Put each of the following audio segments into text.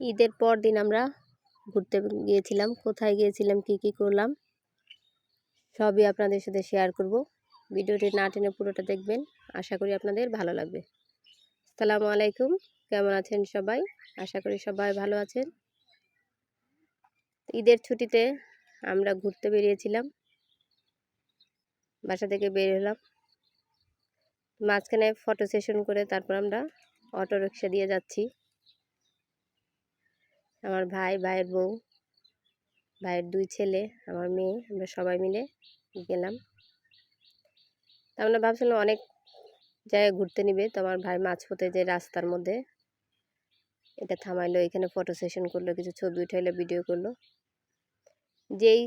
ঈদের পর দিন আমরা ঘুরতে গিয়েছিলাম। কোথায় গিয়েছিলাম, কি কি করলাম সবই আপনাদের সাথে শেয়ার করব। ভিডিওটি না টেনে পুরোটা দেখবেন, আশা করি আপনাদের ভালো লাগবে। আসসালামু আলাইকুম, কেমন আছেন সবাই? আশা করি সবাই ভালো আছেন। ঈদের ছুটিতে আমরা ঘুরতে বেরিয়েছিলাম, বাসা থেকে বের হলাম। মাঝখানে ফটো সেশন করে তারপর আমরা অটো রিক্সা দিয়ে যাচ্ছি। আমার ভাই, ভাইয়ের বউ, ভাইয়ের 2 ছেলে, আমার মেয়ে, আমরা সবাই মিলে গেলাম। আমরা ভাবছিলাম অনেক জায়গায় ঘুরতে নিবে, তো আমার ভাই মাঝপথে যে রাস্তার মধ্যে এটা থামাইলো, এখানে ফটো সেশন করলো, কিছু ছবি উঠাইলো, ভিডিও করলো। যেই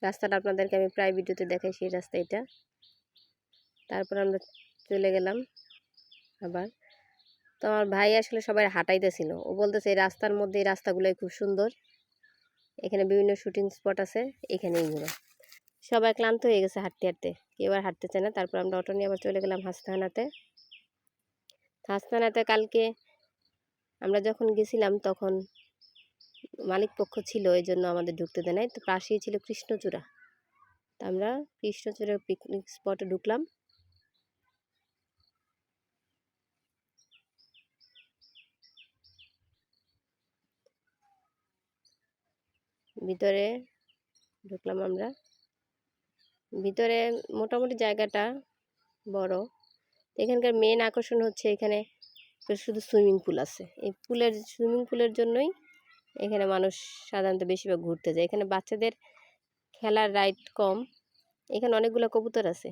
রাস্তাটা আপনাদেরকে আমি প্রায় ভিডিওতে দেখাই, সেই রাস্তা এটা। তারপর আমরা চলে গেলাম আবার। তো আমার ভাই আসলে সবাই হাঁটাইতেছিল, ও বলতেছে এই রাস্তার মধ্যে, এই রাস্তাগুলোই খুব সুন্দর, এখানে বিভিন্ন শুটিং স্পট আছে, এখানেই ঘুরো। সবাই ক্লান্ত হয়ে গেছে হাঁটতে হাঁটতে, কেউ আর হাঁটতে চায় না। তারপর আমরা অটো নিয়ে আবার চলে গেলাম হাসনাহানাতে। হাসনাহানাতে কালকে আমরা যখন গেছিলাম তখন মালিক পক্ষ ছিল, এই জন্য আমাদের ঢুকতে দেয় নাই। তো পাশেই ছিল কৃষ্ণচূড়া, তো আমরা কৃষ্ণচূড়ার পিকনিক স্পটে ঢুকলাম। ভিতরে ঢুকলাম আমরা। ভিতরে মোটামুটি জায়গাটা বড়। এখানকার মেন আকর্ষণ হচ্ছে এখানে শুধু সুইমিং পুল আছে। এই সুইমিং পুলের জন্যই এখানে মানুষ সাধারণত বেশিরভাগ ঘুরতে যায়। এখানে বাচ্চাদের খেলার রাইড কম। এখানে অনেকগুলো কবুতর আছে,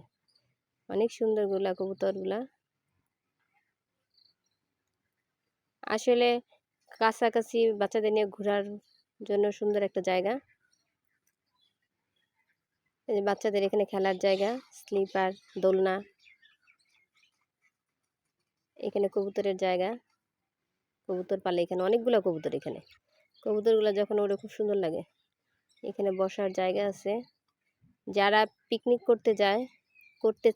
অনেক সুন্দরগুলা কবুতরগুলা। আসলে কাছাকাছি বাচ্চাদের নিয়ে ঘোরার জন্য সুন্দর একটা জায়গা। এই যে বাচ্চাদের এখানে খেলার জায়গা, স্লিপার, দোলনা, এখানে কবুতরের জায়গা, কবুতর পালে এখানে অনেকগুলো কবুতর। এখানে কবুতরগুলো যখন ওড়ে খুব সুন্দর লাগে। এখানে বসার জায়গা আছে, যারা পিকনিক করতে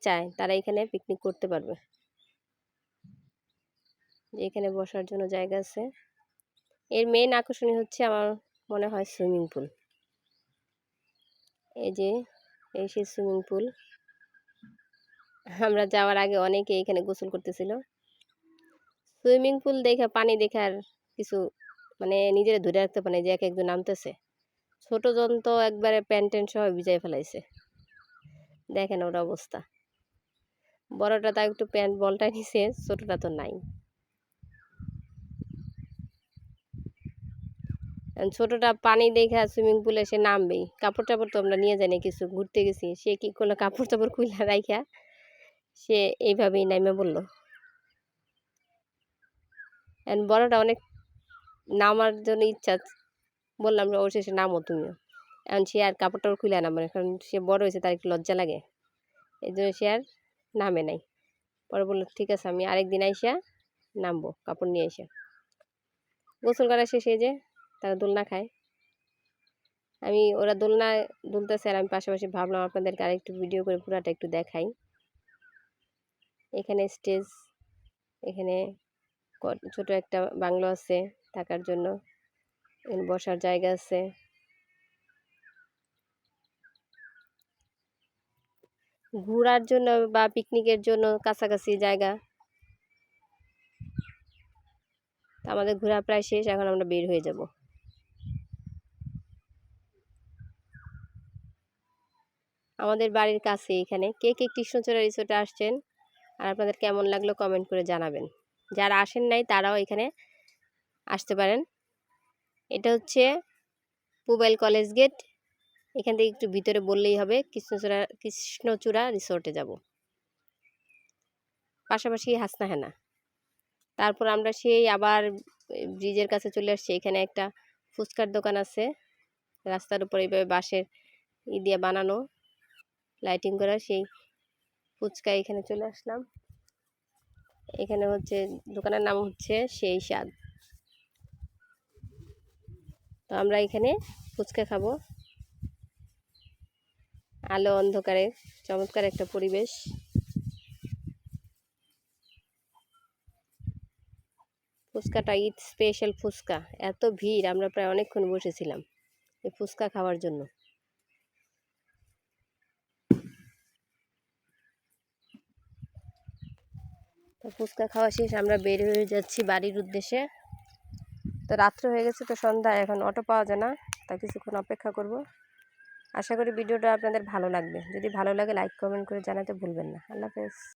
চায় তারা এখানে পিকনিক করতে পারবে। এখানে বসার জন্য জায়গা আছে। এর মেইন আকর্ষণীয় হচ্ছে আমার মনে হয় সুইমিং পুল। এই যে এই সেই সুইমিং পুল। আমরা যাওয়ার আগে অনেকে এখানে গোসল করতেছিল। সুইমিং পুল দেখে, পানি দেখে আর কিছু মানে নিজেরা ধরে রাখতে পারে, যে এক একজন নামতেছে। ছোট জন তো একবারে প্যান্ট ট্যান্ট সহ ভিজাই ফেলাইছে, দেখেন ওর অবস্থা। বড়টা তা একটু প্যান্ট বলটা নিছে, ছোটটা তো নাই। ছোটটা পানি দেখে সুইমিং পুলে সে নামবেই। কাপড় টাপড় তো আমরা নিয়ে যাই না, কিছু ঘুরতে গেছি, সে কি করলো, কাপড় টাপড় খুলে রাইখা সে এইভাবেই নামে বললো। বড়টা অনেক নামার জন্য ইচ্ছা, বললাম ও শেষে নামো তুমিও। এখন সে আর কাপড় টাপড় খুলে নামে না, কারণ সে বড় হয়েছে, তার একটু লজ্জা লাগে, এই জন্য সে আর নামে নাই। পরে বললো ঠিক আছে, আমি আরেকদিন আইসা নামবো কাপড় নিয়ে এসে। গোসল করা শেষে যে তারা দোলনা খায়। ওরা দোলনা দুলতেছে, আর আমি পাশাপাশি ভাবলাম আপনাদেরকে আরেকটু ভিডিও করে পুরাটা একটু দেখাই। এখানে স্টেজ, এখানে ছোট একটা বাংলো আছে থাকার জন্য, এখানে বসার জায়গা আছে। ঘোরার জন্য বা পিকনিকের জন্য কাছাকাছি জায়গা। আমাদের ঘোরা প্রায় শেষ, এখন আমরা বের হয়ে যাব। আমাদের বাড়ির কাছে এখানে। কে কে কৃষ্ণচূড়া রিসোর্টে আসছেন আর আপনাদের কেমন লাগলো কমেন্ট করে জানাবেন। যারা আসেন নাই তারাও এখানে আসতে পারেন। এটা হচ্ছে পুবাইল কলেজ গেট। এখান থেকে একটু ভিতরে বললেই হবে কৃষ্ণচূড়া রিসোর্টে যাব, পাশাপাশি হাসনাহানা। তারপর আমরা সেই আবার ব্রিজের কাছে চলে আসছি। এখানে একটা ফুচকার দোকান আছে, রাস্তার উপর এইভাবে বাঁশের দিয়ে বানানো, লাইটিং করা। সেই ফুচকা এখানে চলে আসলাম। এখানে হচ্ছে দোকানের নাম হচ্ছে সেই স্বাদ। তো আমরা এখানে ফুচকা খাবো। আলো অন্ধকারে চমৎকার একটা পরিবেশ। ফুচকাটা ঈদ স্পেশাল ফুচকা, এত ভিড় আমরা প্রায় অনেকক্ষণ বসেছিলাম এই ফুচকা খাওয়ার জন্য। তো ফুচকা খাওয়া শেষ, আমরা বের হয়ে যাচ্ছি বাড়ির উদ্দেশ্যে। তো রাত্র হয়ে গেছে, তো সন্ধ্যা, এখন অটো পাওয়া যায় না, তা কিছুক্ষণ অপেক্ষা করব। আশা করি ভিডিওটা আপনাদের ভালো লাগবে। যদি ভালো লাগে লাইক কমেন্ট করে জানাতে ভুলবেন না। আল্লাহ হাফেজ।